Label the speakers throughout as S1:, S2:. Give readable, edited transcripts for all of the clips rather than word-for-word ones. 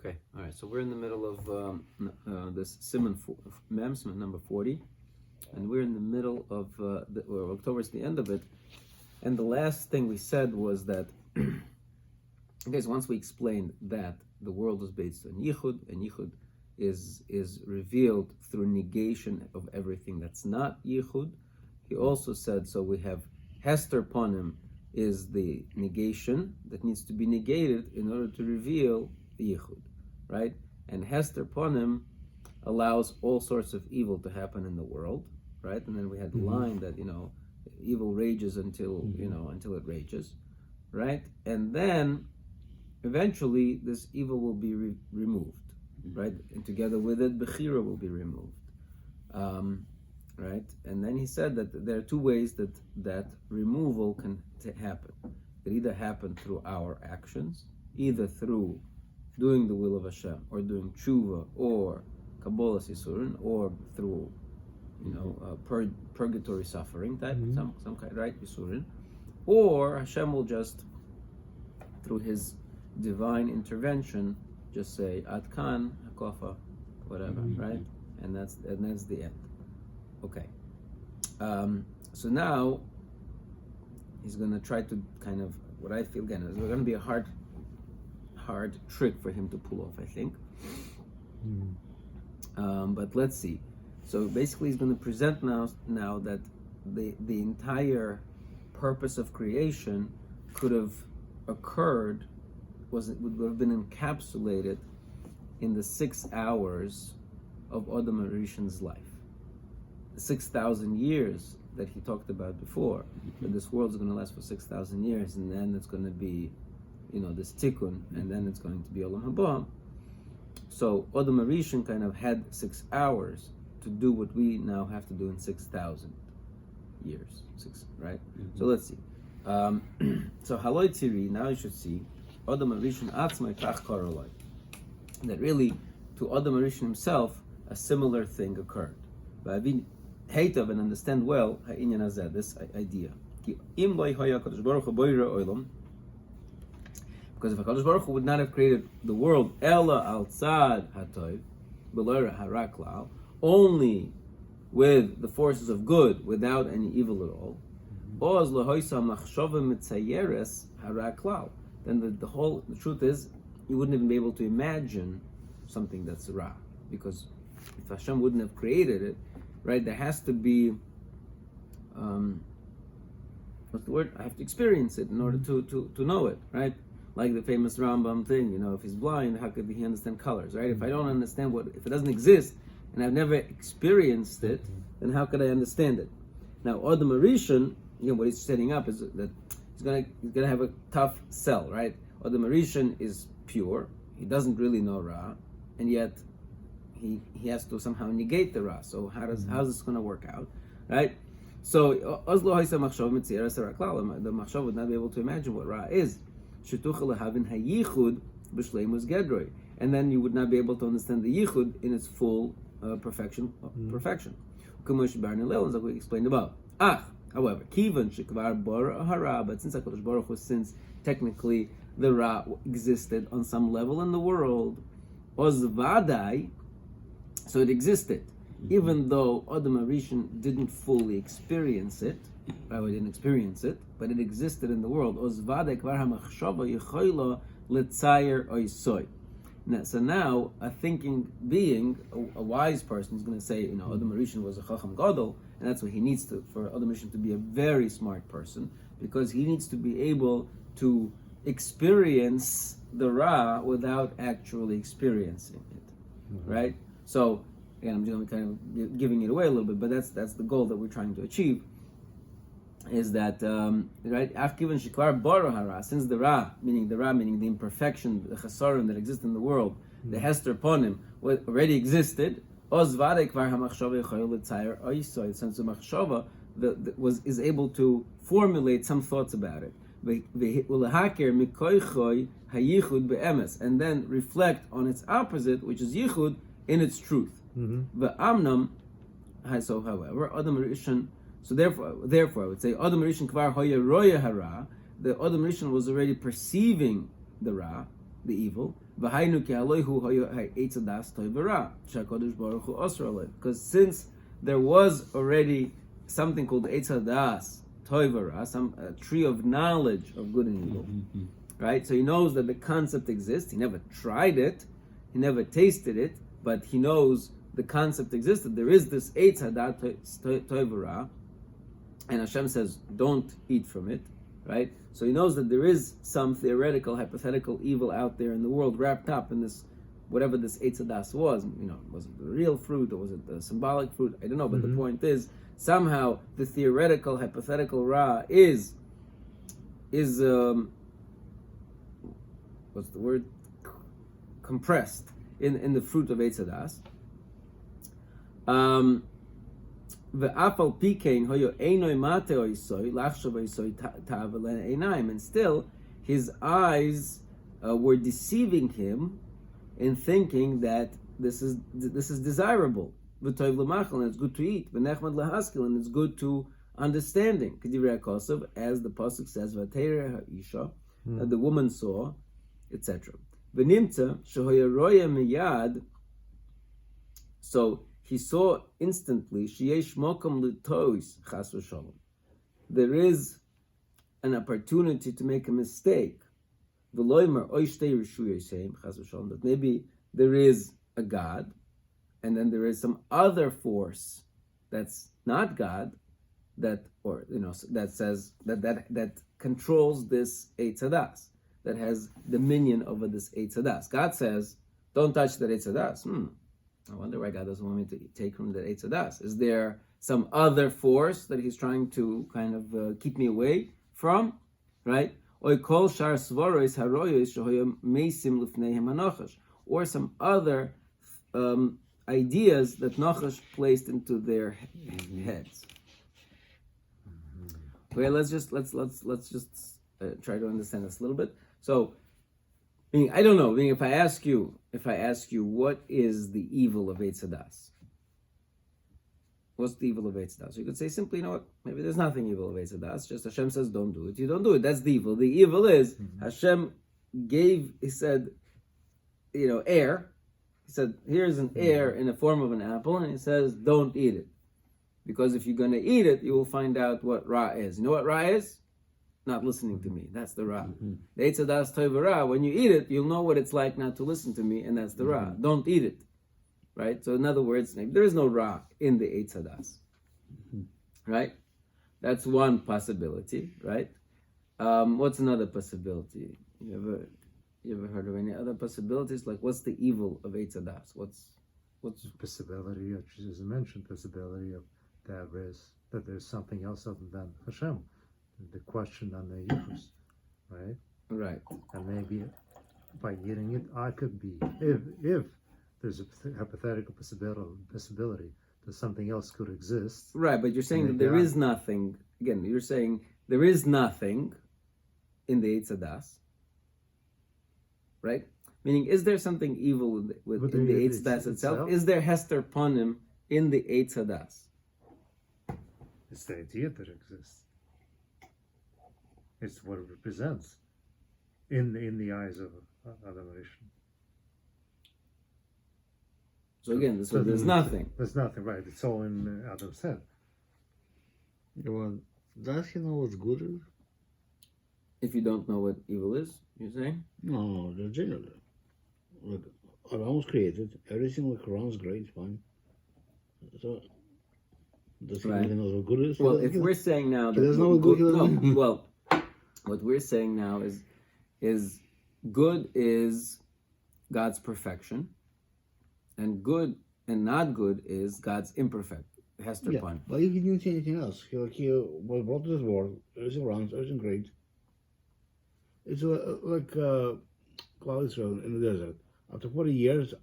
S1: Okay, all right. So we're in the middle of this Simon Mem, Simon number 40, and we're in the middle of or towards the end of it. And the last thing we said was that, okay, so once we explained that the world is based on Yichud, and Yichud is revealed through negation of everything that's not Yichud. He also said, so we have Hester Ponim is the negation that needs to be negated in order to reveal Yichud, right? And Hester Ponim allows all sorts of evil to happen in the world, right? And then we had the line that, evil rages until it rages, right? And then eventually this evil will be removed, right? And together with it, Bechira will be removed, right? And then he said that there are two ways that removal can happen. It either happen through our actions, either through doing the will of Hashem, or doing tshuva, or Kabbalah Sisurin, or through, purgatory suffering type, some kind, right, Yisurin, or Hashem will just, through His divine intervention, just say Atkan Hakofa, whatever, right, and that's the end. Okay, so now he's going to try to kind of, what I feel again is going to be a hard trick for him to pull off, I think. But let's see. So basically, he's going to present now that the entire purpose of creation could have occurred, would have been encapsulated in the 6 hours of Adam Arishan's life. The 6,000 years that he talked about before, that this world is going to last for 6,000 years, and then it's going to be, this tikkun, and then it's going to be Olam Haba. So Adam Arishan kind of had 6 hours to do what we now have to do in 6,000 years, right? So let's see. So Haloi Tiri, now you should see Adam Arishan Atzmai Kach Karoloi, that really to Adam Arishan himself a similar thing occurred. But I hate of and understand well ha'inyan hazeh, this idea. Because if HaKadosh Baruch Hu would not have created the world, Ella al tzad hatoiv, below haraklal, only with the forces of good, without any evil at all, oz lahoisa machshava mitzayeres haraklal, then the truth is, you wouldn't even be able to imagine something that's ra, because if Hashem wouldn't have created it, right, there has to be, what's the word? I have to experience it in order to know it, right? Like the famous Rambam thing, if he's blind, how could he understand colors, right? If I don't understand if it doesn't exist, and I've never experienced it, then how could I understand it? Now, Adam Arishan, what he's setting up is that he's gonna have a tough sell, right? Adam Arishan is pure, he doesn't really know Ra, and yet he has to somehow negate the Ra. So how's this gonna work out, right? So the Machshav would not be able to imagine what Ra is. And then you would not be able to understand the Yichud in its full perfection. Like we explained above. However, but since HaKadosh Baruch Hu, since technically the Ra existed on some level in the world, Ozvadai, so it existed, even though Adam Arishan didn't fully experience it. But it existed in the world. So now, a thinking being, a wise person is going to say, Adam Arishan was a Chacham Gadol, and that's what he needs for Adam Arishan to be a very smart person, because he needs to be able to experience the Ra without actually experiencing it, right? So, again, I'm just kind of giving it away a little bit, but that's the goal that we're trying to achieve. Is that right? Since the Ra, meaning the imperfection, the chesaron that exists in the world, the Hester Ponim already existed. Since the machshava is able to formulate some thoughts about it, and then reflect on its opposite, which is yichud, in its truth. So, however, Adam Arishan. So therefore, I would say Adam Arishan Kvar Hoya Roya Hara. The Adam Arishan was already perceiving the Ra, the evil. Because since there was already something called Eitz Hadas Toivara, some tree of knowledge of good and evil, right? So he knows that the concept exists. He never tried it, he never tasted it, but he knows the concept existed. There is this Eitz Hadas Toivara, and Hashem says, don't eat from it, right? So he knows that there is some theoretical, hypothetical evil out there in the world wrapped up in this, whatever this Eitz Hadas was. Was it the real fruit or was it the symbolic fruit? I don't know, but the point is, somehow the theoretical, hypothetical Ra is what's the word? Compressed in the fruit of Eitz Hadas. And still his eyes were deceiving him in thinking that this is desirable, and it's good to eat, and it's good to understanding, as the pasuk says, that the woman saw, etc. So he saw instantly, there is an opportunity to make a mistake. That maybe there is a God, and then there is some other force that's not God, that says that controls this Eitz Hadas, that has dominion over this Eitz Hadas. God says, don't touch that Eitz Hadas. I wonder why God doesn't want me to take from the Eitz Hadas. Is there some other force that he's trying to kind of keep me away from? Right? Or some other ideas that Nachash placed into their heads. Okay, let's just try to understand this a little bit. So, I don't know. If I ask you, what is the evil of Eitz Hadas? What's the evil of Eitz Hadas? You could say simply, maybe there's nothing evil of Eitz Hadas. Just Hashem says, don't do it. You don't do it. That's the evil. The evil is Hashem he said, air. He said, here's an air in the form of an apple, and he says, don't eat it. Because if you're going to eat it, you will find out what Ra is. You know what Ra is? Not listening to me. That's the Ra. The Eitz Hadas Toivara, when you eat it, you'll know what it's like not to listen to me, and that's the Ra. Don't eat it. Right? So in other words, there is no Ra in the Eitz Hadas. Right? That's one possibility, right? What's another possibility? You ever heard of any other possibilities? Like, what's the evil of Eitz Hadas? What's
S2: the possibility, as you mentioned, possibility of that there's something else other than Hashem. The question on the Yichus, right?
S1: Right.
S2: And maybe by eating it, I could be, if there's a hypothetical possibility that something else could exist.
S1: Right, but you're saying that there is nothing. Again, you're saying there is nothing in the Eitz Hadas, right? Meaning, is there something evil in the Eitz Hadas itself? Is there Hester Panim in the Eitz Hadas?
S2: It's the idea that exists. It's what it represents in the eyes of Adam Rishon.
S1: So again, there's nothing.
S2: There's nothing, right? It's all in Adam's head.
S3: Well, does he know what good is?
S1: If you don't know what evil is, you're saying?
S3: No, the general. Like, Adam was created. Everything like runs great, fine. So, does he really know what good is?
S1: Well, if we're saying now that...
S3: He doesn't know what good is?
S1: No, well, what we're saying now is good is God's perfection, and good and not good is God's imperfect. Hester Pan.
S3: But if he didn't see anything else, he was brought to this world, everything runs, everything great. It's like Rabbi Yisroel in the desert. After 40 years,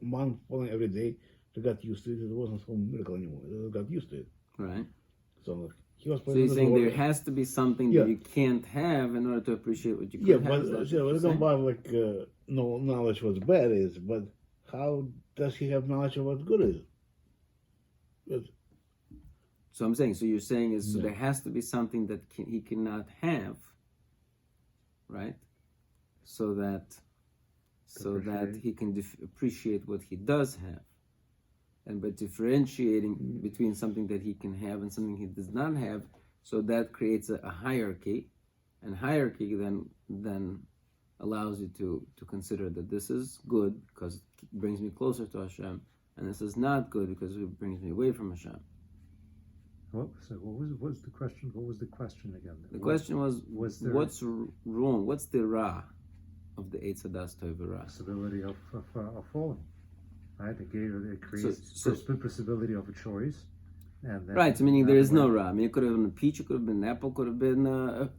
S3: man falling every day, they got used to it. It wasn't so miracle anymore. They got used to it.
S1: Right.
S3: So he was.
S1: So you're saying there has to be something that you can't have in order to appreciate what you could have.
S3: But we don't buy like no knowledge what bad is, but how does he have knowledge of what good is? But,
S1: so I'm saying, so you're saying is, so there has to be something that he cannot have, right? So that so that he can appreciate what he does have. And by differentiating between something that he can have and something he does not have, so that creates a hierarchy, and hierarchy then allows you to consider that this is good because it brings me closer to Hashem, and this is not good because it brings me away from Hashem.
S2: What was the question? What was the question again?
S1: The question was
S2: there
S1: what's wrong? What's the ra of the Eitz Hadas Tov Ra?
S2: possibility of falling? Right, it creates
S1: So-
S2: possibility of a choice, and then,
S1: Right, so meaning there is no ra. I mean, it could have been a peach, it could have been an apple, could have been a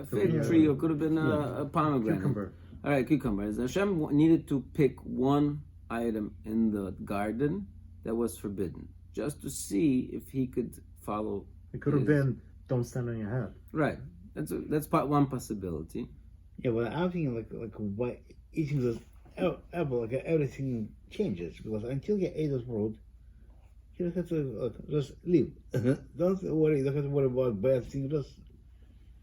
S1: fig tree, or could have been a pomegranate.
S2: cucumber.
S1: All right, cucumbers. Hashem needed to pick one item in the garden that was forbidden, just to see if he could follow.
S2: It could have been don't stand on your head.
S1: Right. That's one possibility.
S3: Yeah, well, I'm thinking like why eating the apple, like everything changes because until you ate this fruit, you just have to just live. Don't worry. Don't have to worry about bad things. Just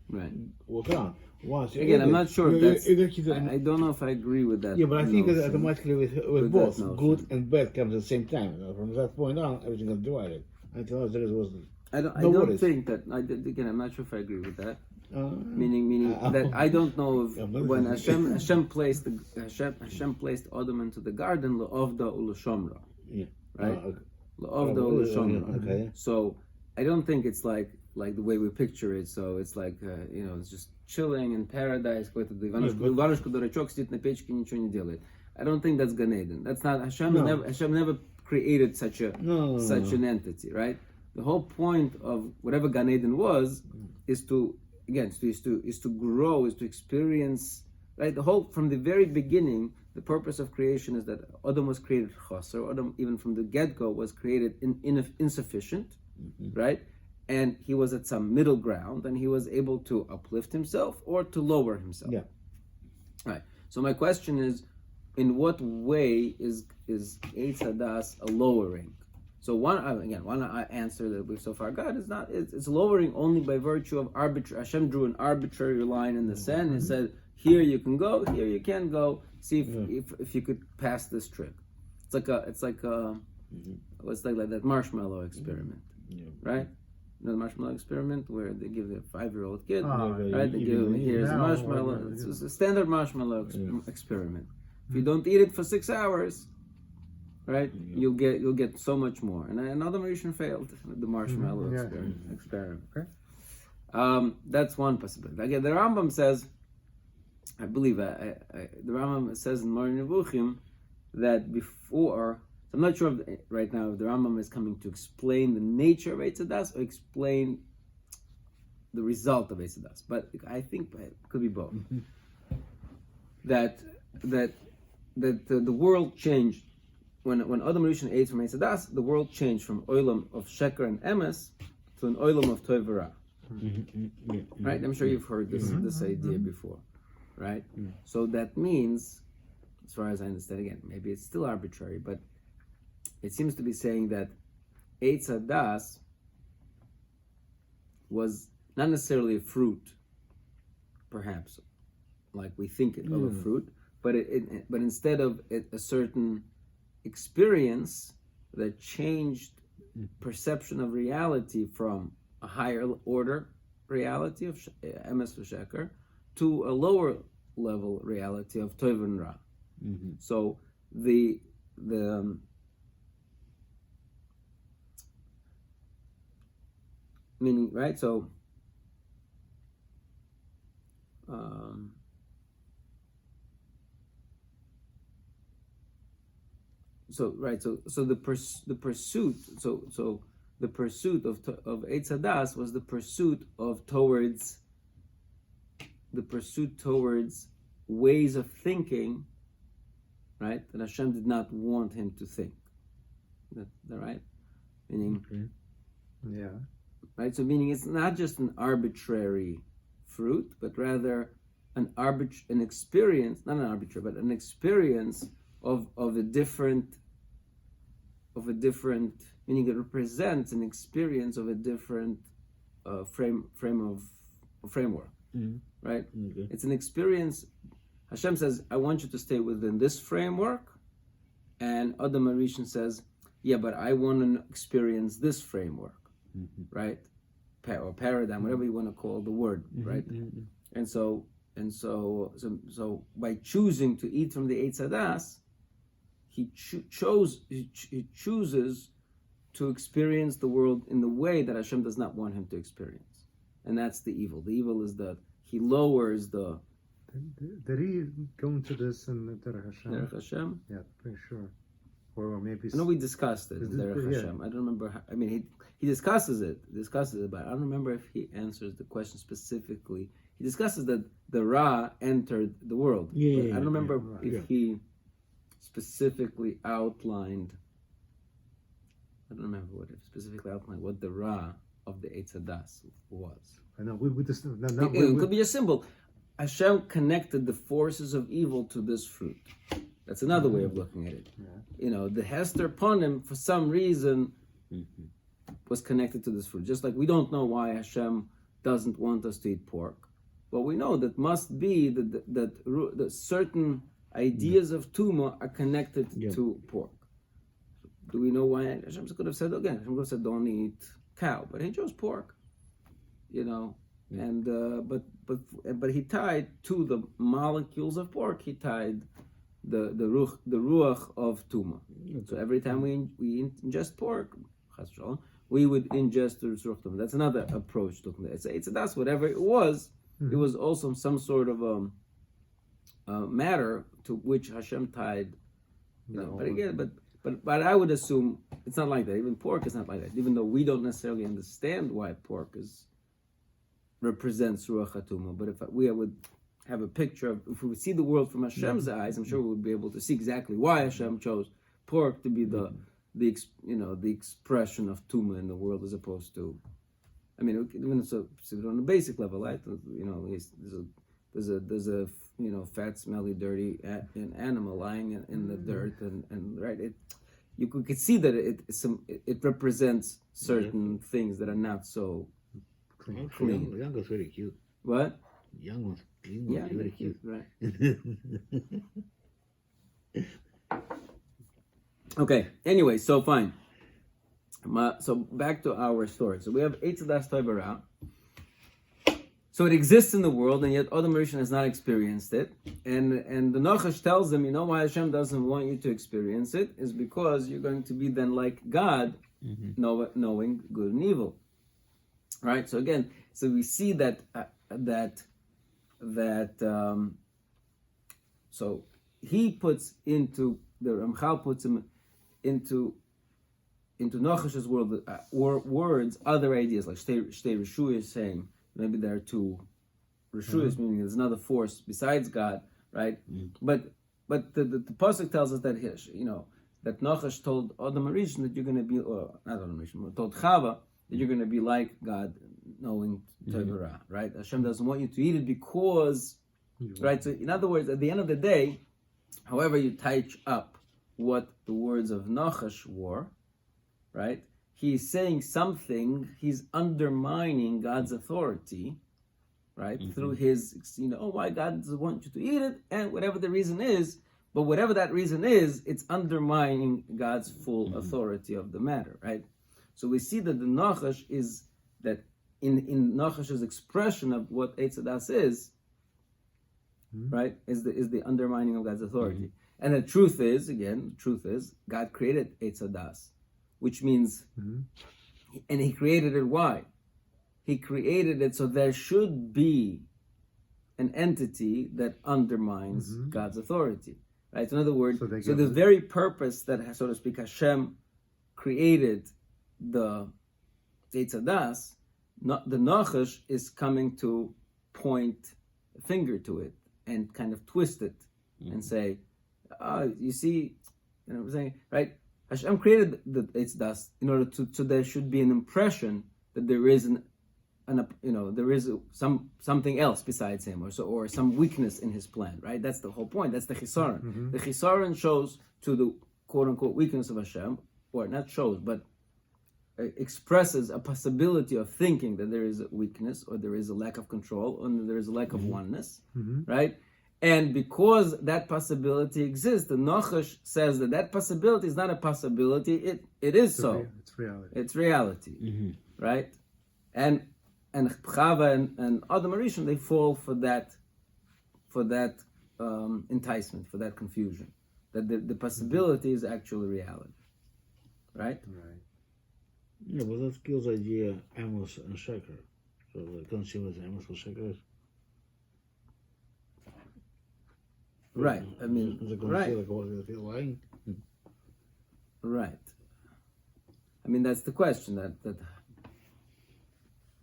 S1: Right.
S3: walk around. Once
S1: Again, I'm not sure if that's.
S3: you
S1: I don't know if I agree with that.
S3: yeah, but I think that
S1: notion.
S3: automatically with
S1: With
S3: both
S1: that notion.
S3: good and bad comes at the same time. From that point on, everything is divided. Until now, there was
S1: I
S3: no
S1: don't
S3: worries.
S1: think that. Again, I'm not sure if I agree with that. Meaning
S3: Uh,
S1: that I don't know if
S3: Yeah, but-
S1: when Hashem placed Hashem placed Adam into the garden L'Ovda U'L'Shomra,
S3: yeah.
S1: right? L'Ovda
S3: Oh,
S1: U'L'Shomra.
S3: okay.
S1: So I don't think it's like the way we picture it. So it's like it's just chilling in paradise. Какой-то Иванушка дурачок сидит на печке, ничего не делает. I don't think that's Gan Eden. That's not Hashem.
S3: No.
S1: Hashem never created such
S3: No.
S1: an entity, right? The whole point of whatever Gan Eden was is to grow, is to experience, right? The whole from the very beginning, the purpose of creation is that Adam was created chaser. Adam, even from the get-go, was created insufficient, right? And he was at some middle ground, and he was able to uplift himself or to lower himself.
S3: Yeah.
S1: Right. So my question is, in what way is Eitz Hadas a lowering? So one answer that we've so far got is not. It's lowering only by virtue of arbitrary. Hashem drew an arbitrary line in the sand and said, "Here you can go, here you can go. See if you could pass this trick." It's like that marshmallow experiment, right? You know, the marshmallow experiment where they give the 5-year-old kid, right? They give him here's a marshmallow. It's a standard marshmallow experiment. If you don't eat it for 6 hours, right, you'll get so much more. And another Mauritian failed the marshmallow experiment.
S2: Okay.
S1: That's one possibility. Again, the Rambam says, I believe, the Rambam says in Moreh Nevuchim that before. I'm not sure right now if the Rambam is coming to explain the nature of Eitz Hadas or explain the result of Eitz Hadas, but I think it could be both. That the world changed when Adam Rishon ate from Eitz Hadas. The world changed from oilam of sheker and emes to an oilam of tov v'ra. Right? I'm sure you've heard this idea before, right? So that means, as far as I understand, again, maybe it's still arbitrary, but it seems to be saying that Eitz Hadas was not necessarily a fruit, perhaps, like we think it of a fruit, but but instead of a certain experience that changed perception of reality from a higher order reality of emes v'sheker to a lower level reality of tov and ra. So the meaning, right? So the pursuit of Eitz Hadas was the pursuit towards ways of thinking, right? That Hashem did not want him to think. That right? Meaning,
S2: Yeah.
S1: right? So meaning it's not just an arbitrary fruit, but rather an experience, not an arbitrary, but an experience of a different, meaning it represents an experience of a different framework, right? It's an experience. Hashem says, I want you to stay within this framework, and Adam Arishan says, yeah, but I want to experience this framework, right? Or paradigm, whatever you want to call the word, right? And so by choosing to eat from the Eitz Hadas, he chooses to experience the world in the way that Hashem does not want him to experience, and that's the evil. The evil is that he lowers the.
S2: Did he go into this in the Derech Hashem?
S1: Derech Hashem?
S2: Yeah, pretty sure. Or maybe.
S1: I know we discussed it in Derech Hashem. I don't remember. He discusses it, but I don't remember if he answers the question specifically. He discusses that the Ra entered the world. I don't remember if he specifically outlined. I don't remember what it specifically outlined what the Ra of the Eitz Hadas was.
S2: I know we just
S1: it could be a symbol. Hashem connected the forces of evil to this fruit. That's another way of looking at it. The Hester Ponim, for some reason, was connected to this fruit. Just like we don't know why Hashem doesn't want us to eat pork, but we know that must be that certain ideas of Tuma are connected to pork. Do we know why? Hashem could have said again. Hashem could have said, "Don't eat cow," but he chose pork. And but he tied to the molecules of pork. He tied the ruach of tuma. So every time we ingest pork, we would ingest the ruach tuma. That's another approach to looking at it. That's whatever it was. It was also some sort of matter to which Hashem tied. But again, but I would assume it's not like that. Even pork is not like that. Even though we don't necessarily understand why pork represents Ruach HaTumah. But if we would have a picture of, if we would see the world from Hashem's eyes, I'm sure we would be able to see exactly why Hashem chose pork to be the expression of Tumah in the world, as opposed to, even so on a basic level, right? There's a fat, smelly, dirty an animal lying in the dirt, and right, you could see that it represents certain things that are not so clean.
S3: Young was very cute.
S1: What?
S3: Young was very cute.
S1: Right. Okay. Anyway, so fine. So back to our story. So we have Eitz Hadas Tov Ra. So it exists in the world, and yet Adam Rishon has not experienced it. And the Nachash tells them, why Hashem doesn't want you to experience it is because you're going to be then like God, knowing good and evil. Right. So again, we see that so he puts into the Ramchal puts him into Nachash's world words, other ideas like Shtei Rishuyas, saying maybe there are two Rishuyas, meaning there's another force besides God, right? But the pasuk tells us that that Nachash told Adam Rishon that you're going to be, or not Adam Rishon, told Chava that you're going to be like God, knowing Torah, right? Hashem doesn't want you to eat it because, right? So in other words, at the end of the day, however you touch up what the words of Nachash were, right? He's saying something, he's undermining God's authority, right? Through his, why God doesn't want you to eat it, and whatever the reason is, but whatever that reason is, it's undermining God's full authority of the matter, right? So we see that the Nachash is that in Nachash's expression of what Eitz Hadas is, right, is the undermining of God's authority. And the truth is, God created Eitz Hadas, which means, and He created it why? He created it so there should be an entity that undermines God's authority, right? So in other words, so the very purpose that, so to speak, Hashem created the Eitz Hadas, the Nachash is coming to point a finger to it and kind of twist it and say, you see, what I'm saying, right? Hashem created the Eitz Hadas in order so there should be an impression that there is there is something else besides Him, or some weakness in His plan, right? That's the whole point. That's the chisaron. The chisaron shows to the quote unquote weakness of Hashem, or not shows, but expresses a possibility of thinking that there is a weakness, or there is a lack of control, or there is a lack of oneness, right? And because that possibility exists, the Nachash says that possibility is not a possibility, it is so.
S2: It's reality.
S1: It's reality, right? And Chava and Adam Arishon, they fall for that enticement, for that confusion, that the possibility is actually reality, right?
S2: Right.
S3: Yeah, but that kills the idea Amos and Sheker. So the consumer is Amos or Sheker.
S1: Right. I mean, right.
S3: Lying.
S1: Right. I mean, that's the question.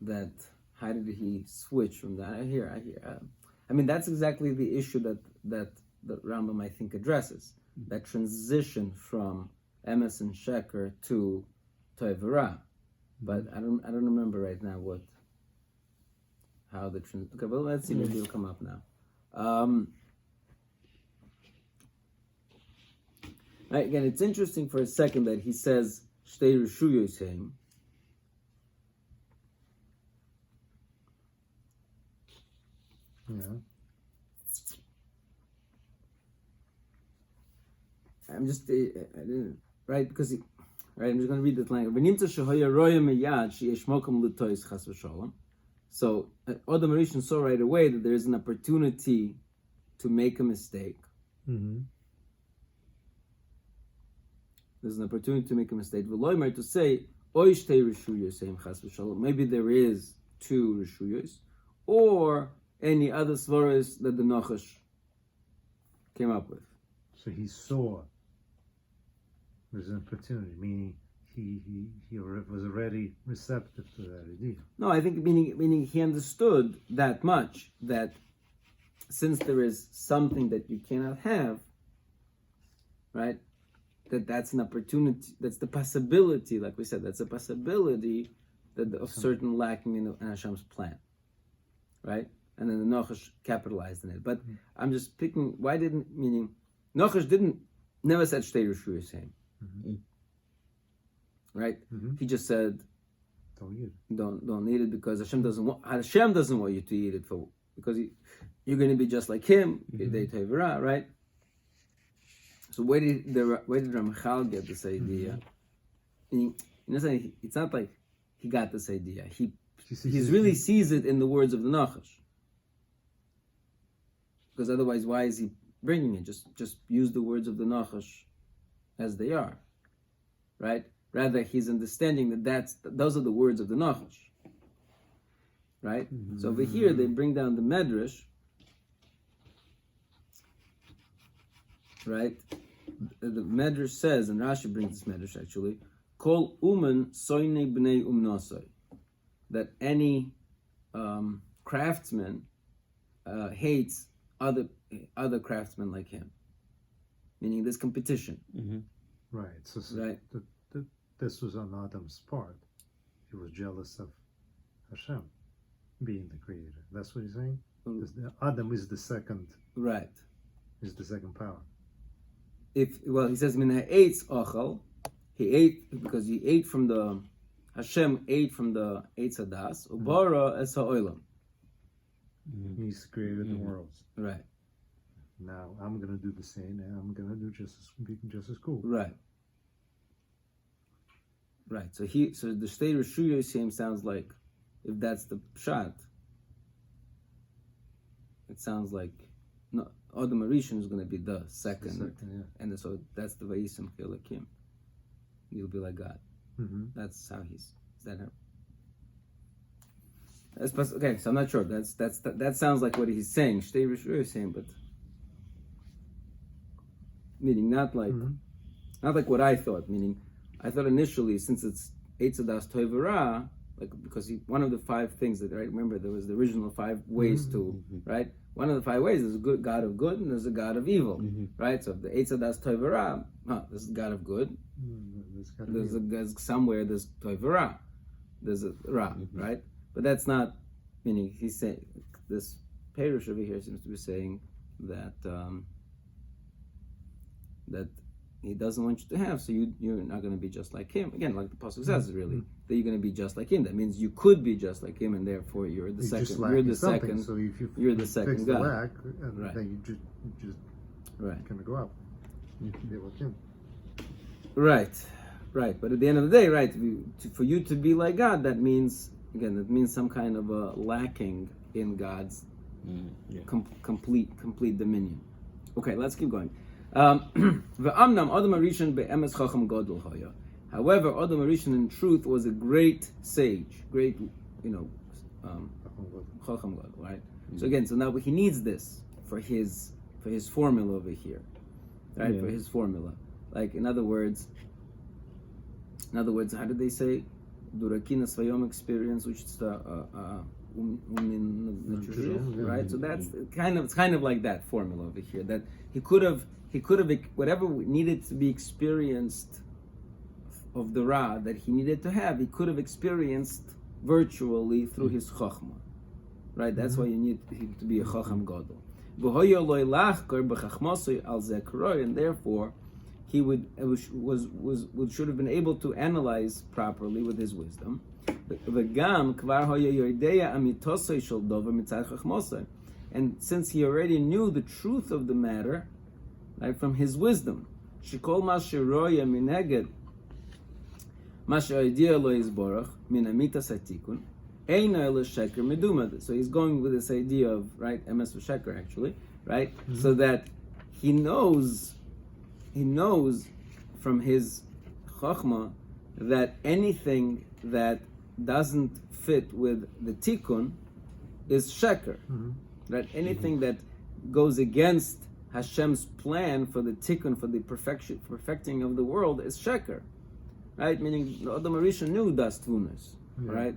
S1: That how did he switch from that? I hear. I mean, that's exactly the issue that the Rambam, I think, addresses. That transition from emes and sheker to toivara. But I don't remember right now how the transition. Okay, well, let's see. Maybe it'll come up now. Right, again, it's interesting for a second that he says Shtei Rishuyosheim.
S2: Yeah.
S1: I'm just I didn't, right, because right. I'm just going to read that line. V'nimtza shehoya roya meyad sheyesh mokum l'tois chas v'sholom. So Adam Rishon saw right away that there is an opportunity to make a mistake.
S2: Mm-hmm.
S1: There's an opportunity to make a mistake. V'loimer, to say oy shtei rishuyos chas v'sholom. Maybe there is two rishuyos, or any other svaras that the Nachash came up with.
S2: So he saw there's an opportunity, meaning he was already receptive to that idea.
S1: No, I think meaning he understood that much, that since there is something that you cannot have, right, that's an opportunity, that's the possibility, like we said, that's a possibility that of certain lacking in Hashem's plan, right? And then the Nachash capitalized on it. But I'm just picking, meaning Nachash never said Shtei Rishuyosheim. Right?
S2: Mm-hmm.
S1: He just said, don't eat it because Hashem doesn't want you to eat it because you're going to be just like him, right? So where did Ramchal get this idea? It's not like he got this idea. He really sees it in the words of the Nachash. Because otherwise, why is he bringing it? Just use the words of the Nachash as they are, right? Rather, he's understanding that those are the words of the Nachash, right? Mm-hmm. So over here, they bring down the Medrash, right? The Medrash says, and Rashi brings this Medrash actually, Kol umen soine b'nei umnosoi, that any craftsman hates other craftsmen like him, meaning there's competition.
S2: Mm-hmm. Right. So
S1: right.
S2: This was on Adam's part. He was jealous of Hashem being the creator. That's what he's saying. Adam is the second.
S1: Right.
S2: Is the second power.
S1: He says min ha'etz ochel. He ate because he ate from the Hashem ate from the Eitz Hadas. Ubara es ha'olam.
S2: He's created the worlds.
S1: Right.
S2: Now I'm going to do the same, and I'm going to do just as cool.
S1: Right. Right. So the Shtei Rishuyosheim sounds like, if that's the pshat, it sounds like Adam Arishon is going to be the second, and so that's the Vayisim Chelakim. You'll be like God.
S2: Mm-hmm.
S1: That's how is that how? Okay, so I'm not sure. That sounds like what he's saying. Shtei Rishuyosheim, but meaning not like what I thought. Meaning, I thought initially, since it's Eitz Hadas Toivara, like because one of the 5 things that, right? Remember, there was the original 5 ways to, right? One of the 5 ways is a good God of good and there's a God of evil, right? So if the Eitz Hadas Toivara, this is God of good. There's somewhere there's Toivara, there's a Ra, right? But that's not meaning. He's saying this Perush over here seems to be saying that that he doesn't want you to have, so you're not going to be just like him. Again, like the pasuk says, really, that you're going to be just like him. That means you could be just like him, and therefore you're the second. You're the second.
S2: So if you
S1: you're the second
S2: fix
S1: God.
S2: the lack,
S1: Right.
S2: then you just
S1: Right.
S2: kind of go up. You can be like him.
S1: Right. But at the end of the day, right, for you to be like God, that means some kind of a lacking in God's complete dominion. Okay, let's keep going. However, Adam Arishan in truth was a great sage, great, Chacham Gadol, right? So again, now he needs this for his formula over here, right?
S3: Yeah.
S1: For his formula, like in other words, how did they say? Durakina svayom experience, which is the right? So that's it's kind of like that formula over here, that he could have whatever needed to be experienced of the Ra that he needed to have, he could have experienced virtually through his Chachma, right? That's why you need him to be a Chacham Gadol. And therefore he should have been able to analyze properly with his wisdom. And since he already knew the truth of the matter, right, from his wisdom, so he's going with this idea of, right, emes v'sheker actually, right, so that he knows from his chachma that anything that doesn't fit with the tikkun is sheker, right? Anything that goes against Hashem's plan for the tikkun, for the perfecting of the world, is sheker, right? Meaning the Adam Arishan knew Daas Tevunos, right?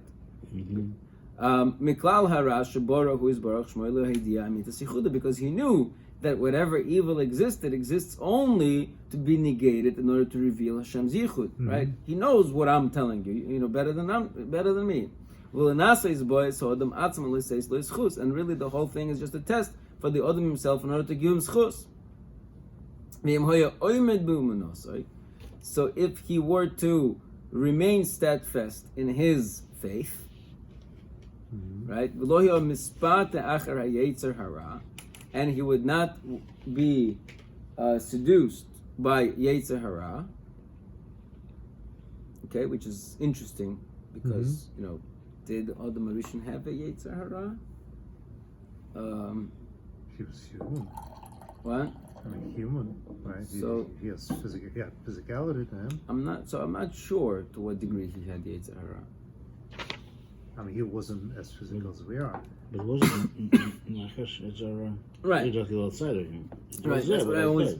S1: Miklal hara shebora hu is baruch shmo elo heidia amitas yichuda, because he knew that whatever evil exists only to be negated in order to reveal Hashem's yichud, right? He knows what I'm telling you, better than me. And really the whole thing is just a test for the Adam himself in order to give him schus. So if he were to remain steadfast in his faith, right? And he would not be seduced by Yetzer Hara, okay, which is interesting because did Adam Arishan have a Yetzer Hara?
S2: He was human.
S1: What?
S2: I mean, human, right?
S1: So
S2: he has physicality to him.
S1: I'm not sure to what degree he had Yetzer Hara.
S2: I mean, he wasn't as physical as we are.
S3: But it wasn't Nachash, it's
S1: right.
S3: Exactly outside of him.
S1: Right, that's what I always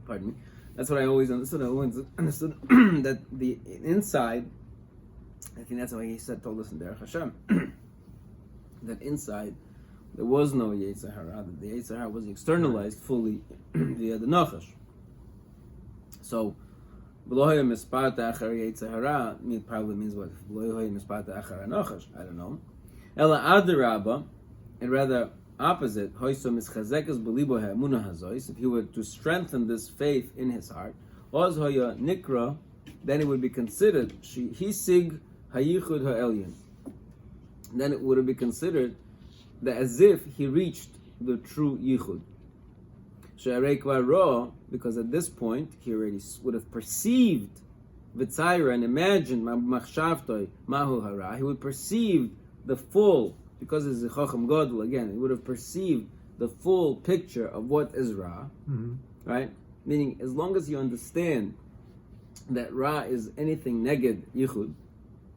S1: pardon me. That's what I always understood. I always understood that the inside, I think that's why he told us in Derech Hashem, that inside there was no Yetzer Hara, that the Yetzer Hara was externalized fully via the Nachash. So, V'lo misparta achar Yetzer Hara probably means what? V'lo misparta achar Nachash. I don't know. Ela adarabba, and rather opposite. If he were to strengthen this faith in his heart, oz hoya nikra, then it would be considered hisig hayichud ha'elyon. Then it would have been considered that as if he reached the true yichud. She'arei kvar ro, because at this point he already would have perceived v'tzayra and imagined machshavtoi mahu hara. He would perceive the full, because it's a Chacham Gadol again, he would have perceived the full picture of what is Ra, right? Meaning, as long as you understand that Ra is anything neged yichud,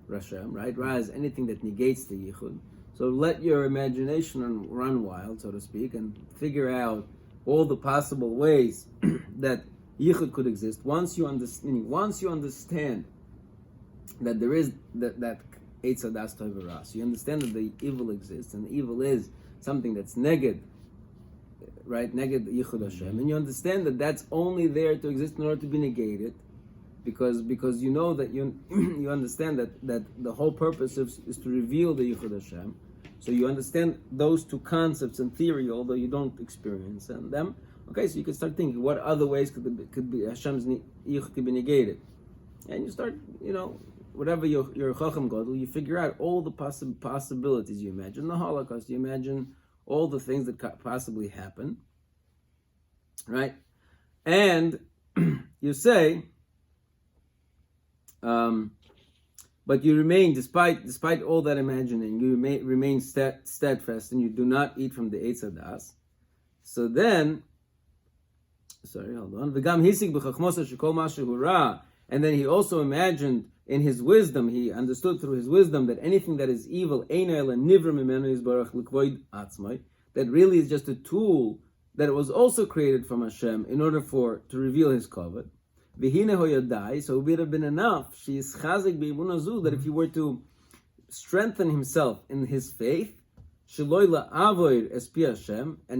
S1: Rashem, right? Ra is anything that negates the yichud. So let your imagination run wild, so to speak, and figure out all the possible ways that yichud could exist. Once you understand that there is that Eitz Daas Tevunos, so you understand that the evil exists, and the evil is something that's neged, right? Neged yichud Hashem, and you understand that that's only there to exist in order to be negated, because you know that you understand that the whole purpose is to reveal the yichud Hashem. So you understand those two concepts in theory, although you don't experience them. Okay, so you can start thinking, what other ways could be Hashem's yichud be negated? And you start, whatever your chacham gadol, you figure out all the possibilities. You imagine the Holocaust. You imagine all the things that could possibly happen, right? And you say, but you remain, despite all that imagining, you remain steadfast, and you do not eat from the Eitz Hadas. So then, hold on. And then he also imagined in his wisdom, he understood through his wisdom that anything that is evil, that really is just a tool that was also created from Hashem in order to reveal his kavod. So it would have been enough, that if he were to strengthen himself in his faith, and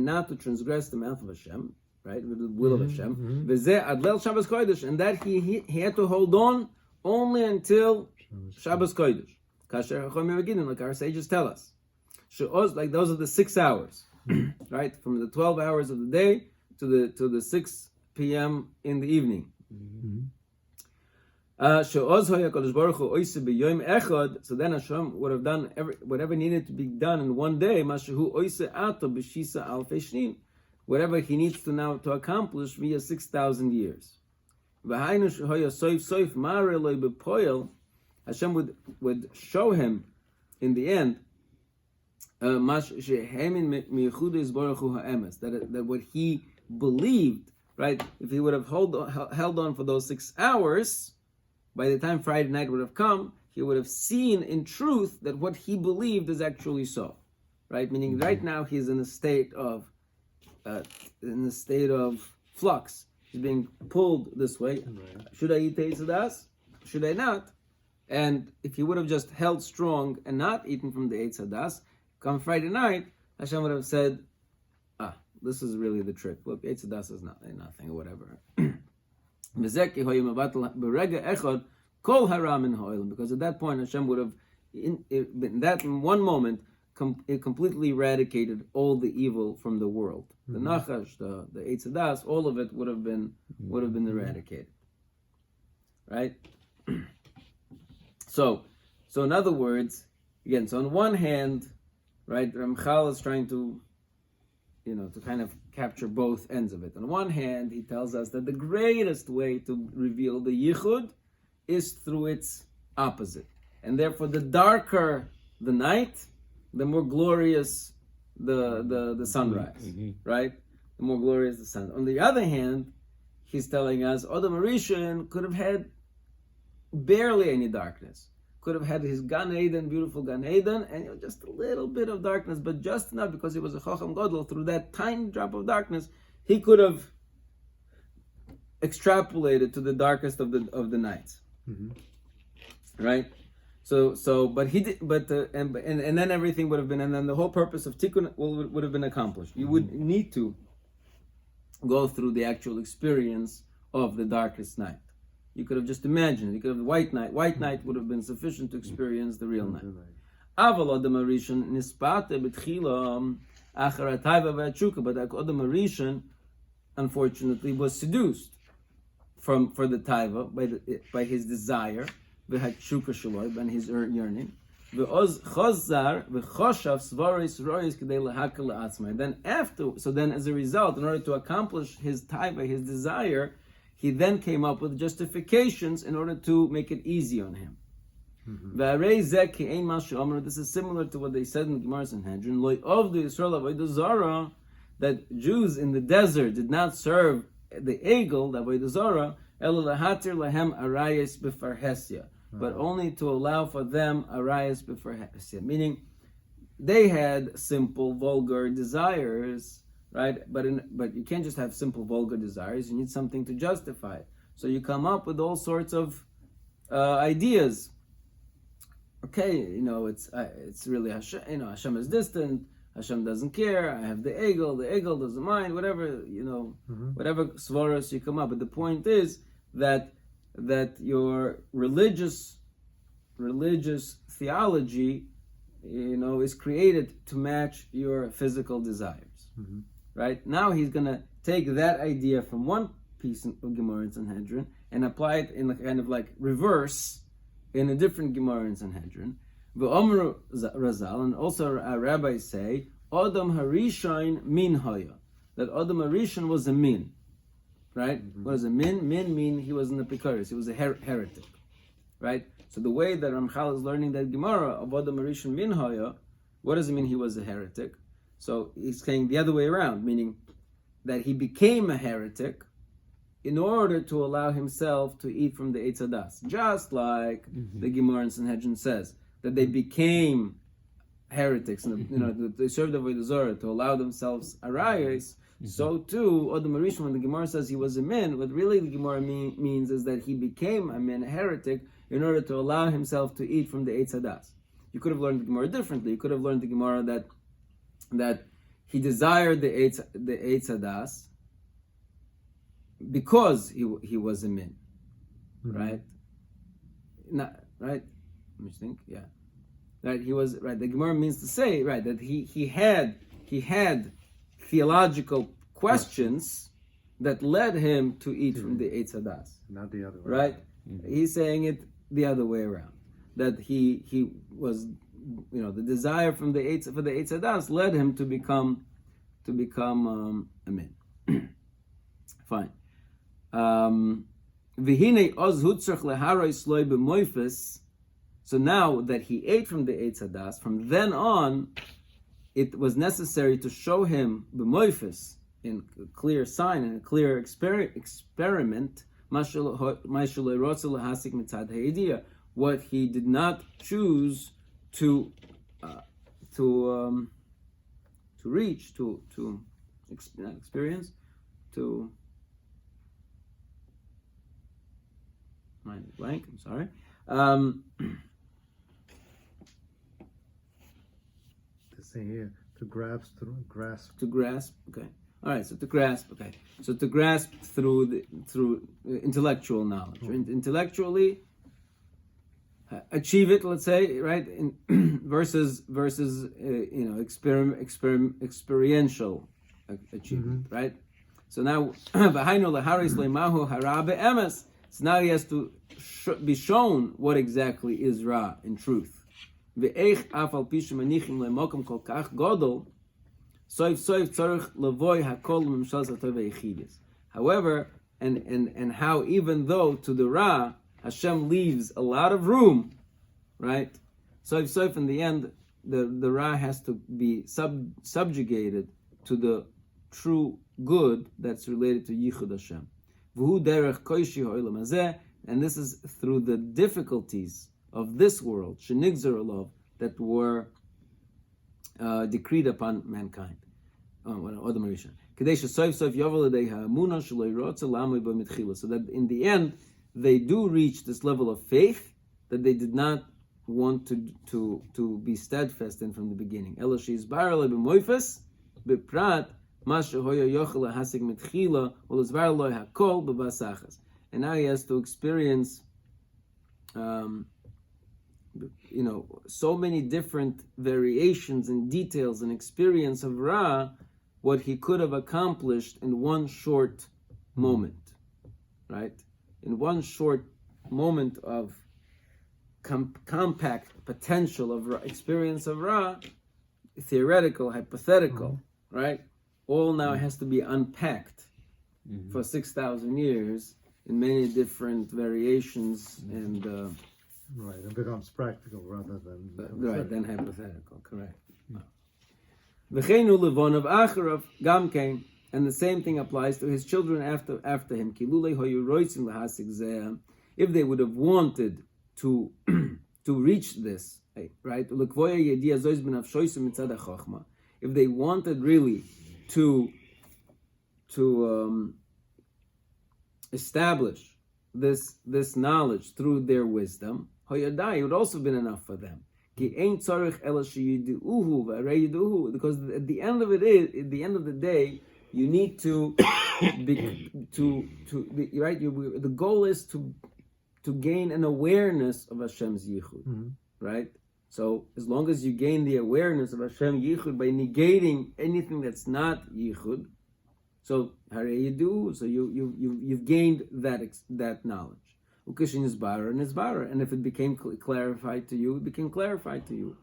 S1: not to transgress the mouth of Hashem, right, with the will of Hashem, and that he had to hold on only until Shabbos Kodesh. Like our sages tell us, like those are the 6 hours, right, from the 12 hours of the day to the 6 p.m. in the evening. So then Hashem would have done whatever needed to be done in one day, whatever he needs to now to accomplish via 6,000 years. Hashem would show him in the end that what he believed, right? If he would have held on for those 6 hours, by the time Friday night would have come, he would have seen in truth that what he believed is actually so, right? Meaning, right now he's in a state of flux. He's being pulled this way. Should I eat Eitz Hadas? Should I not? And if he would have just held strong and not eaten from the Eitz Hadas, come Friday night, Hashem would have said, this is really the trick. Look, Eitz Hadas is nothing or whatever. Because at that point Hashem would have, in that one moment, completely eradicated all the evil from the world. The Nachash, the Eitz Hadas, all of it would have been eradicated. Right? So in other words, again, so on one hand, right, Ramchal is trying to kind of capture both ends of it. On one hand, he tells us that the greatest way to reveal the yichud is through its opposite. And therefore, the darker the night, the more glorious the sunrise, right? The more glorious the sun. On the other hand, he's telling us, Adam Arishan could have had barely any darkness. Could have had his Gan Eden, beautiful Gan Eden, and just a little bit of darkness, but just enough because he was a Chacham Gadol. Through that tiny drop of darkness, he could have extrapolated to the darkest of the nights, right? But he did. And then everything would have been, and then the whole purpose of Tikkun would have been accomplished. You would need to go through the actual experience of the darkest night. You could have just imagined. You could have white night. White night would have been sufficient to experience the real night. But Adam Arishan, unfortunately, was seduced for the taiva by his desire, by his yearning. Then as a result, in order to accomplish his taiva, his desire, he then came up with justifications in order to make it easy on him. This is similar to what they said in the Gemara Sanhedrin, that Jews in the desert did not serve the Egel, the Avodah Zarah, but only to allow for them arayas b'farhesia, meaning they had simple, vulgar desires, right? But you can't just have simple, vulgar desires. You need something to justify it. So you come up with all sorts of ideas. Okay, it's really Hashem. Hashem is distant. Hashem doesn't care. I have the Egel doesn't mind. Whatever whatever svaras you come up. But the point is that your religious theology, is created to match your physical desires. right? Now he's going to take that idea from one piece of Gemara in Sanhedrin and apply it in a kind of like reverse in a different Gemara in Sanhedrin. V'omer Razal, and also rabbis say, Adam Harishon min haya, that Adam Harishon was a min, right? What is a min? Min mean he was an epikureus, he was a heretic, right? So the way that Ramchal is learning that Gemara of Adam Harishon min haya, what does it mean he was a heretic? So he's saying the other way around, meaning that he became a heretic in order to allow himself to eat from the Eitz Hadas. Just like the Gemara in Sanhedrin says, that they became heretics, and they served Avodah Zarah to allow themselves arayos. So too, Adam Harishon, when the Gemara says he was a min, what really the Gemara means is that he became a min, a heretic, in order to allow himself to eat from the Eitz Hadas. You could have learned the Gemara differently. You could have learned the Gemara that he desired the Eitz Hadas because he was a min, right? Not right. Let me think. Yeah, right. He was right. The Gemara means to say right that he had theological questions that led him to eat from the Eitz Hadas.
S2: Not the other way.
S1: Right. He's saying it the other way around. That he was, the desire from the Eitz Hadas led him to become a min. Fine. V'hinei oz hutzrach leharoi sloi b'moifes. So now that he ate from the Eitz Hadas, from then on, it was necessary to show him b'moifes, in a clear sign and a clear experiment, what he did not choose to reach, to experience, to mind blank. I'm sorry.
S2: To say here, to grasp.
S1: To grasp. Okay. All right. So to grasp. Okay. So to grasp through intellectual knowledge, intellectually achieve it. Let's say right versus experiential achievement. Right. So now So now he has to be shown what exactly is Ra in truth. However, and how even though to the Ra, Hashem leaves a lot of room, right? Soif in the end, the Ra has to be subjugated to the true good that's related to Yichud Hashem. And this is through the difficulties of this world, that were decreed upon mankind. So that in the end, they do reach this level of faith that they did not want to be steadfast in from the beginning. And now he has to experience so many different variations and details and experience of Ra, what he could have accomplished in one short moment, right? In one short moment of compact potential of Ra, experience of Ra, theoretical, hypothetical, right? All now has to be unpacked for 6,000 years in many different variations and
S2: right, it becomes practical rather than
S1: hypothetical. Correct. V'cheinu levon of Acharav gamkein, and the same thing applies to his children after him. Kilulei hoyu roitzin lahasik zeh, if they would have wanted to reach this, right? Lekvoya yediyah zois b'nafshoisu mitzad hachachma, if they wanted really to establish this knowledge through their wisdom, it would also have been enough for them. Because at the end of the day, you need to right. The goal is to gain an awareness of Hashem's yichud, right? So as long as you gain the awareness of Hashem Yichud by negating anything that's not Yichud, so how do you do? So you've gained that knowledge. Ukishin is bara and is bara, and if it became clarified to you, it became clarified to you.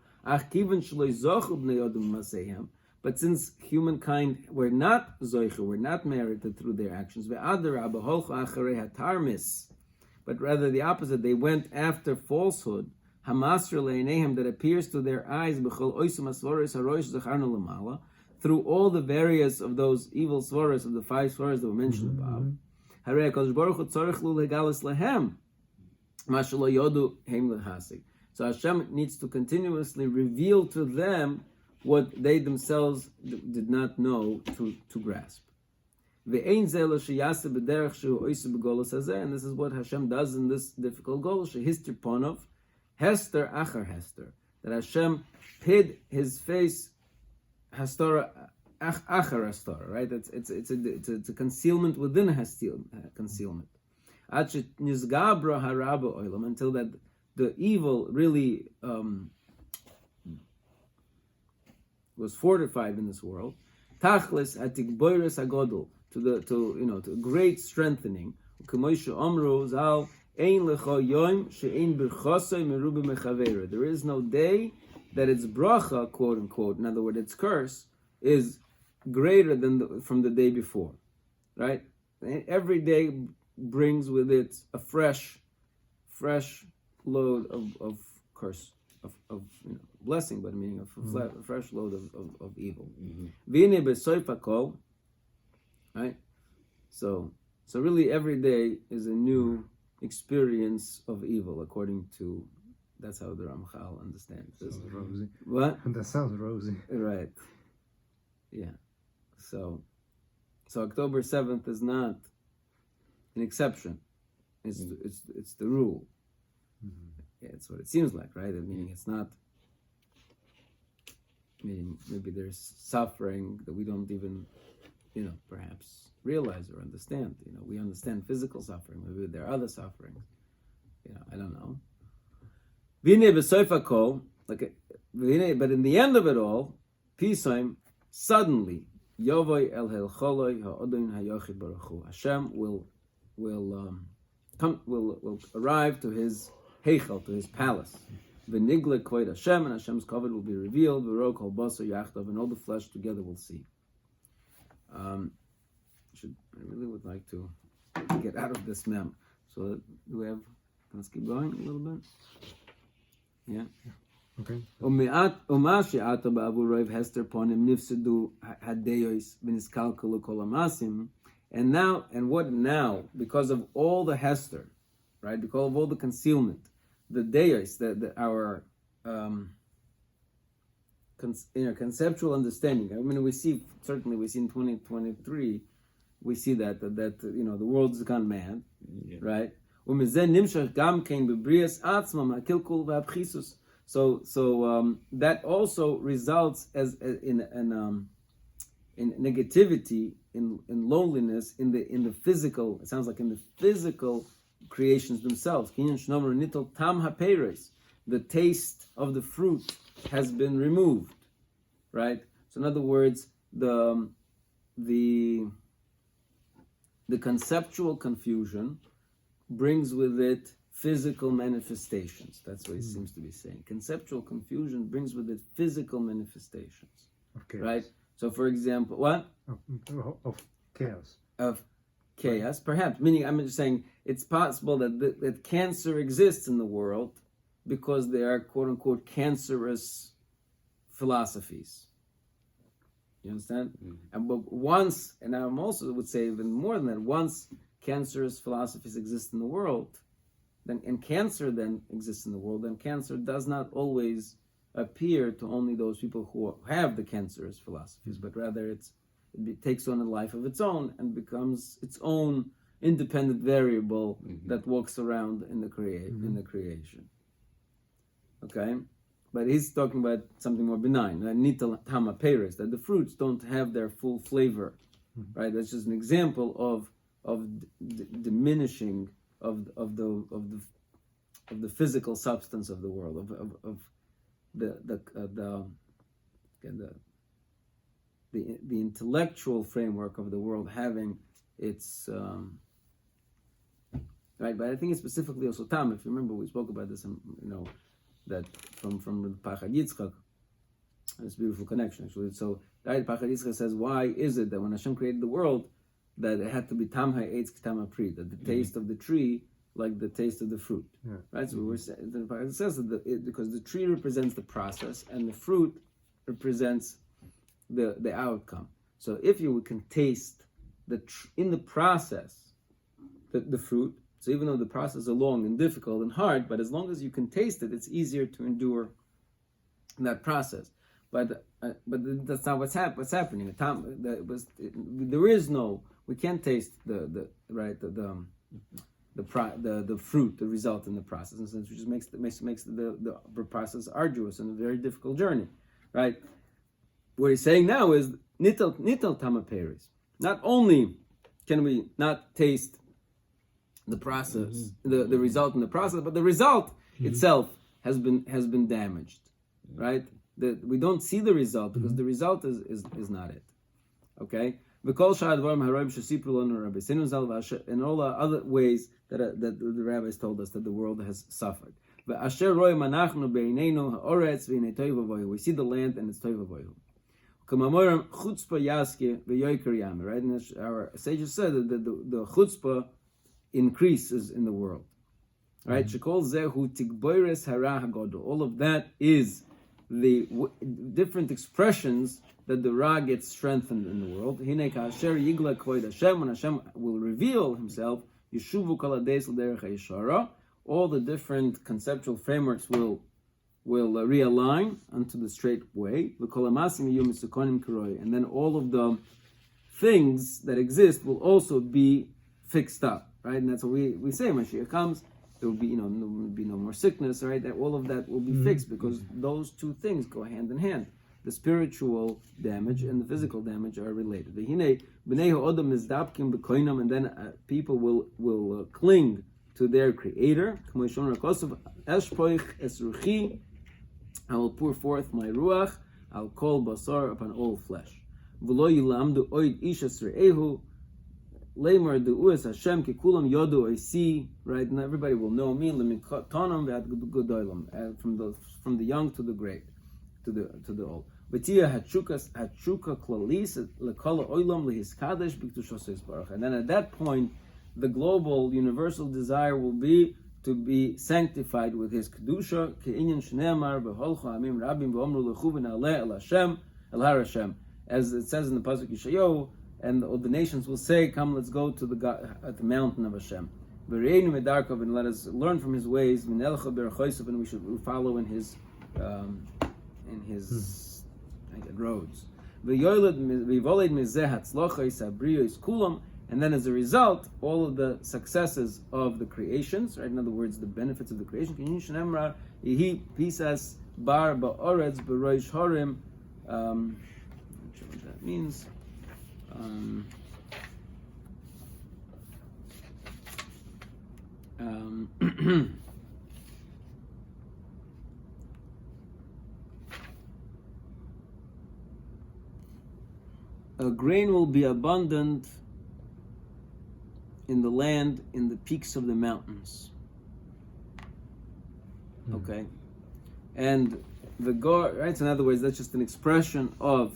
S1: But since humankind were not zoicha, were not merited through their actions, but rather the opposite, they went after falsehood, that appears to their eyes through all the various of those evil svaras of the 5 svaras that were mentioned above. So Hashem needs to continuously reveal to them what they themselves did not know to grasp. And this is what Hashem does in this difficult goal. Hester achar hester, that Hashem hid His face, hastara achar hastara, right? It's a concealment within a concealment. Until that the evil really was fortified in this world. Tachlis atikboiris agodol, to great strengthening. There is no day that its bracha, quote unquote, in other words, its curse, is greater than from the day before, right? Every day brings with it a fresh load of curse, of blessing, but meaning of a fresh load of evil. Right? So really every day is a new experience of evil, according to, that's how the Ramchal understands this.
S2: Sounds rosy.
S1: What?
S2: That sounds rosy.
S1: Right. Yeah. So October 7th is not an exception. It's the rule. Yeah, it's what it seems like, right? Meaning it's not. Meaning maybe there's suffering that we don't even, perhaps realize or understand. We understand physical suffering. Maybe there are other sufferings. I don't know. But in the end of it all, Pisaim, suddenly, Yovoi el Helcholoi ha'odin hayochid baruch hu. Hashem will arrive to His Heichel, to His palace. V'nigle kvoid Hashem, and Hashem's covet will be revealed. V'ro kol basar yachdav, and all the flesh together will see. I really would like to get out of this mem. So let's keep going a little bit. Yeah.
S2: Okay.
S1: And what now? Because of all the hester, right? Because of all the concealment, the deos, our conceptual understanding. I mean, we see in 2023, we see that the world has gone mad, right? So that also results as in negativity, in loneliness, in the physical. It sounds like in the physical creations themselves. The taste of the fruit has been removed, right? So in other words, the conceptual confusion brings with it physical manifestations. That's what he seems to be saying. Conceptual confusion brings with it physical manifestations.
S2: Okay.
S1: Right? So for example, what?
S2: Of chaos.
S1: Of chaos, perhaps. Meaning, I'm just saying, it's possible that cancer exists in the world because there are quote-unquote cancerous philosophies. You understand? Mm-hmm. But once, and I also would say even more than that, once cancerous philosophies exist in the world, and cancer then exists in the world, then cancer does not always appear to only those people who have the cancerous philosophies, but rather it takes on a life of its own and becomes its own independent variable that walks around in the creation. Okay? But he's talking about something more benign, that the fruits don't have their full flavor, right? That's just an example of diminishing of the physical substance of the world, the intellectual framework of the world having its right. But I think it's specifically also Tam. If you remember, we spoke about this, that from the Pachad Yitzchak. It's a beautiful connection, actually. So, right, Pachad Yitzchak says, why is it that when Hashem created the world, that it had to be Tam ha'etz k'tam ha'pri, that the taste of the tree, like the taste of the fruit, right? So we're saying, the Pachad says that because the tree represents the process and the fruit represents the outcome. So if you can taste in the process the fruit, so even though the process is long and difficult and hard, but as long as you can taste it, it's easier to endure that process. But that's not what's happening. There is no. We can't taste the fruit, the result in the process, in a sense, which just makes the process arduous and a very difficult journey, right? What he's saying now is nitel tamaperis. Not only can we not taste the process, the result in the process, but the result itself has been damaged, right? We don't see the result because the result is not it. Okay? And all the other ways that the rabbis told us that the world has suffered. We see the land and its toiv vavohu. Right? And our sages said that the chutzpah increases in the world. Right? All of that is the different expressions that the Ra gets strengthened in the world. When Hashem will reveal Himself, all the different conceptual frameworks will realign onto the straight way. And then all of the things that exist will also be fixed up. Right? And that's what we say when Mashiach comes. There will be, there will be no more sickness, right? That all of that will be fixed because those two things go hand in hand. The spiritual damage and the physical damage are related. And then people will cling to their Creator. I will pour forth my ruach. I'll call basar upon all flesh. Lemar du'us Hashem kikulam yodu oisi, right? And everybody will know me. From the young to the great, to the old. And then at that point, the global universal desire will be to be sanctified with His kedusha. As it says in the pasuk Yeshayahu. And the nations will say, "Come, let's go to the mountain of Hashem. And let us learn from His ways. And we should follow in His roads." And then, as a result, all of the successes of the creations, right? In other words, the benefits of the creation. Pisas bar ba'oretz b'roish harim. I'm not sure what that means. A grain will be abundant in the land, in the peaks of the mountains. Okay? And the gar, right? So in other words, that's just an expression of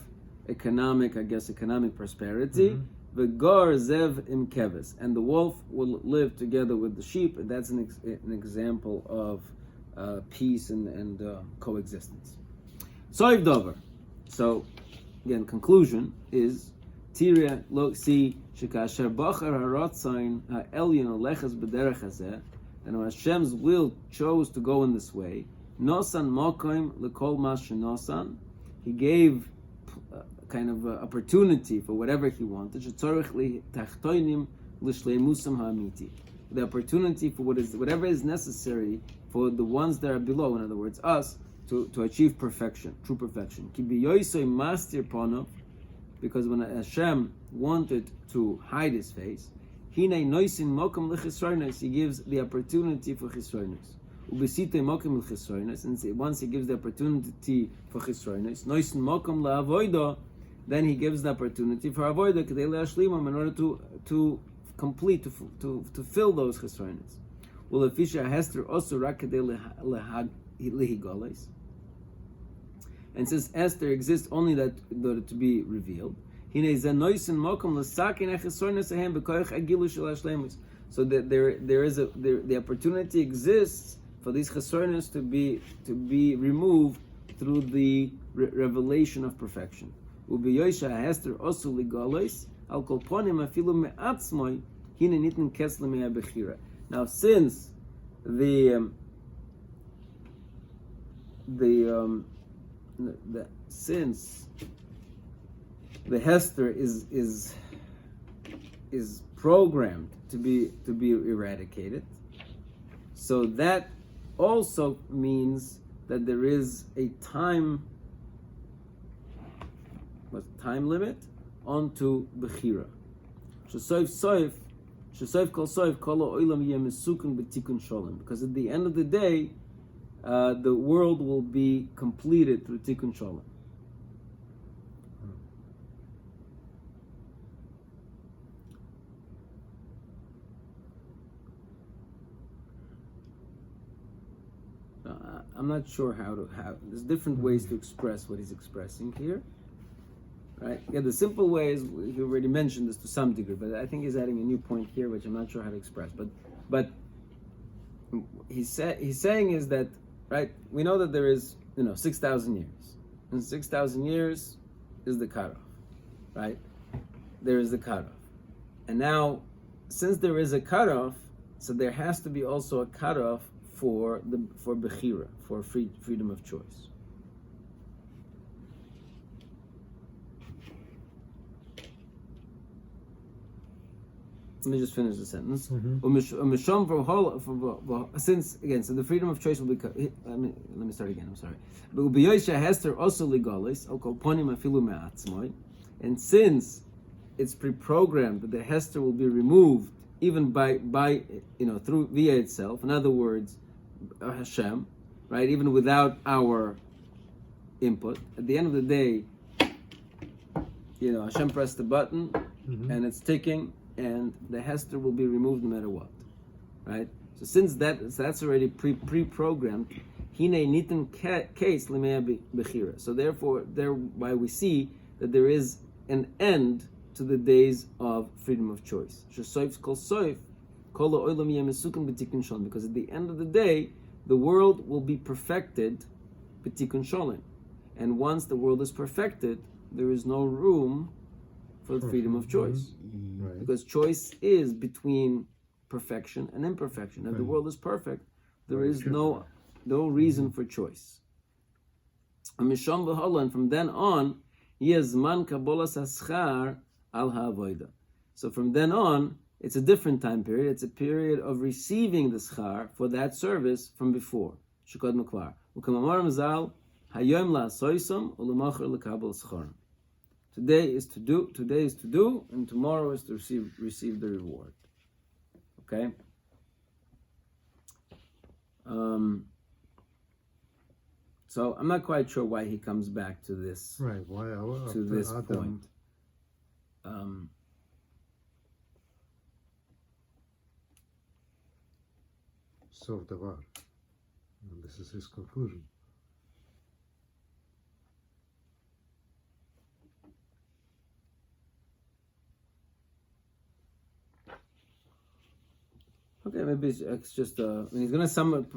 S1: economic prosperity. The gar zev im keves, and the wolf will live together with the sheep, and that's an example of peace and coexistence. Soiv dover. So again, conclusion is Tira lo si shekasher bachar haratzain ha'elyon olechas b'derech hazeh, and when Hashem's will chose to go in this way, nosan mokoim lekol mas shenosan, He gave kind of opportunity for whatever He wanted. The opportunity for whatever is necessary for the ones that are below, in other words, us, to achieve perfection, true perfection. Because when Hashem wanted to hide His face, He gives the opportunity for chisronos. Ubesite mokim l'chisroinus, and once he gives the opportunity for chisroinus, noisen mokum la'avoida, then he gives the opportunity for avoida kedei le'ashlimam, in order to complete, to fill those chisroinus. Ulefisha hester also rak kedei lehigoles. And since Esther exists only that in order to be revealed, so that there is the opportunity exists for these chesornos to be removed through the revelation of perfection. Now, since since the Hester is programmed to be eradicated, so that also means that there is a time limit onto Bechira. Because at the end of the day, the world will be completed through Tikkun Shalom. I'm not sure how there's different ways to express what he's expressing here, right? Yeah, the simple way is, he already mentioned this to some degree, but I think he's adding a new point here, which I'm not sure how to express. But he's saying is that, right? We know that there is 6,000 years, and 6,000 years is the cutoff, right? There is the cutoff, and now since there is a cutoff, so there has to be also a cutoff for Bechira, for freedom of choice. Let me just finish the sentence. Since again, so the freedom of choice will be. Let me start again. I'm sorry. And since it's pre-programmed that the Hester will be removed even by through via itself. In other words, Hashem, right? Even without our input. At the end of the day, Hashem pressed the button, and it's ticking, and the Hester will be removed no matter what, right? So since that's already pre-programmed, Hine nitin case limea bechira. So therefore, thereby we see that there is an end to the days of freedom of choice. Because at the end of the day, the world will be perfected b'tikkun shalom, and once the world is perfected, there is no room for the freedom of choice,
S2: Right.
S1: because choice is between perfection and imperfection. If the world is perfect, there is no reason for choice. And from then on, yezman kabolas haschar al ha'avoda. So from then on, it's a different time period. It's a period of receiving the schar for that service from before. Shukad makvar. Ukamamar mazal hayom la'asoisom u'lemacher lekabel schar. Today is to do, and tomorrow is to receive the reward. Okay. So I'm not quite sure why he comes back to this.
S2: Right. Why
S1: To this point.
S2: Sof davar. And this is his conclusion.
S1: Okay, maybe it's just he's going to sum up.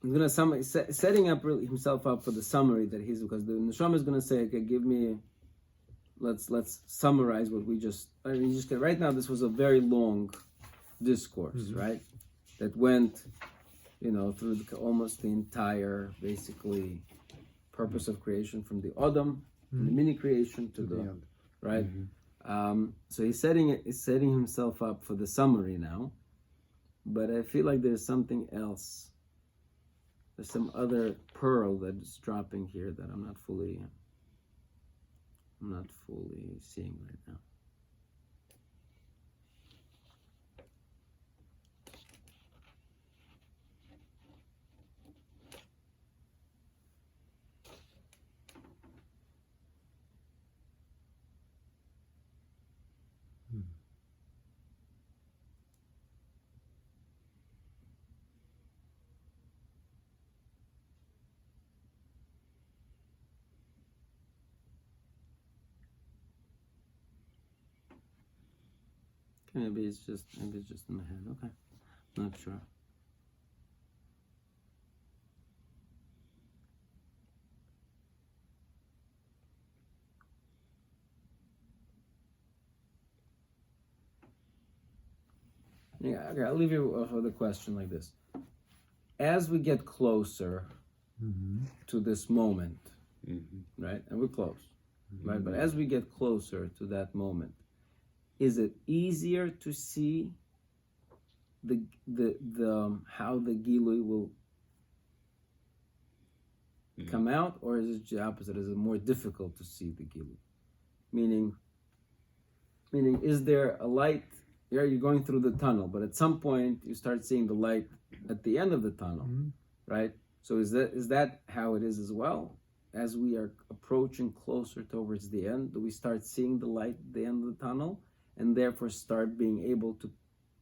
S1: He's going to setting up himself up for the summary that he's, because the Neshama is going to say, okay, give me. Let's summarize what we just. I mean, right now. This was a very long discourse, right? That went, through almost the entire, basically, purpose of creation, from the Adam, from the mini creation to the
S2: end,
S1: right. So he's setting himself up for the summary now, but I feel like there's something else. There's some other pearl that's dropping here that I'm not fully seeing right now. maybe it's just in my head. Okay, not sure. Yeah, okay, I'll leave you with a question like this. As we get closer to this moment, right, and we're close, right, but as we get closer to that moment, is it easier to see the how the Gilui will come out, or is it the opposite? Is it more difficult to see the Gilui? Meaning, is there a light? Yeah, you're going through the tunnel, but at some point you start seeing the light at the end of the tunnel, right? So is that how it is as well? As we are approaching closer towards the end, do we start seeing the light at the end of the tunnel, and therefore start being able to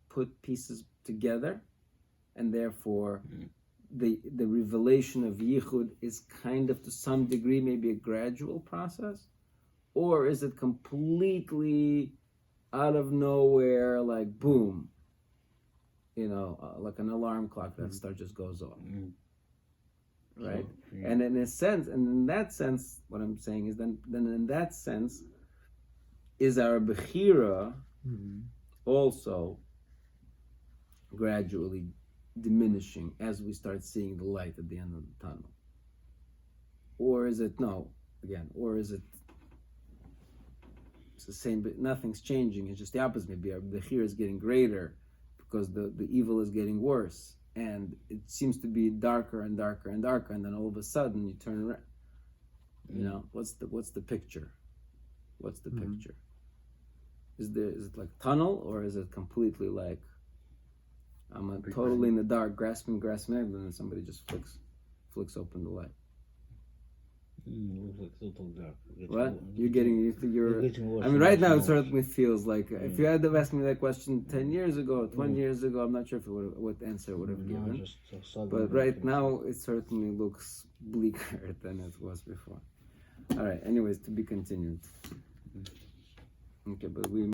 S1: put pieces together, and therefore the revelation of Yichud is kind of, to some degree, maybe a gradual process? Or is it completely out of nowhere, like boom, like an alarm clock that just goes off, right? And in that sense, what I'm saying is then in that sense, is our bechira also gradually diminishing as we start seeing the light at the end of the tunnel? Or is it it's the same, but nothing's changing? It's just the opposite. Maybe our bechira is getting greater because the evil is getting worse, and it seems to be darker and darker and darker, and then all of a sudden you turn around. What's the picture? What's the picture? Is it like tunnel, or is it completely like I'm totally in the dark, grasping, and then somebody just flicks open the light?
S3: Looks like still too dark.
S1: What? You're getting
S3: worse.
S1: I mean, right now it certainly feels like if you had to ask me that question 10 years ago, 20 years ago, I'm not sure if what answer I would have given. But right now it certainly looks bleaker than it was before. All right. Anyways, to be continued. Okay, but we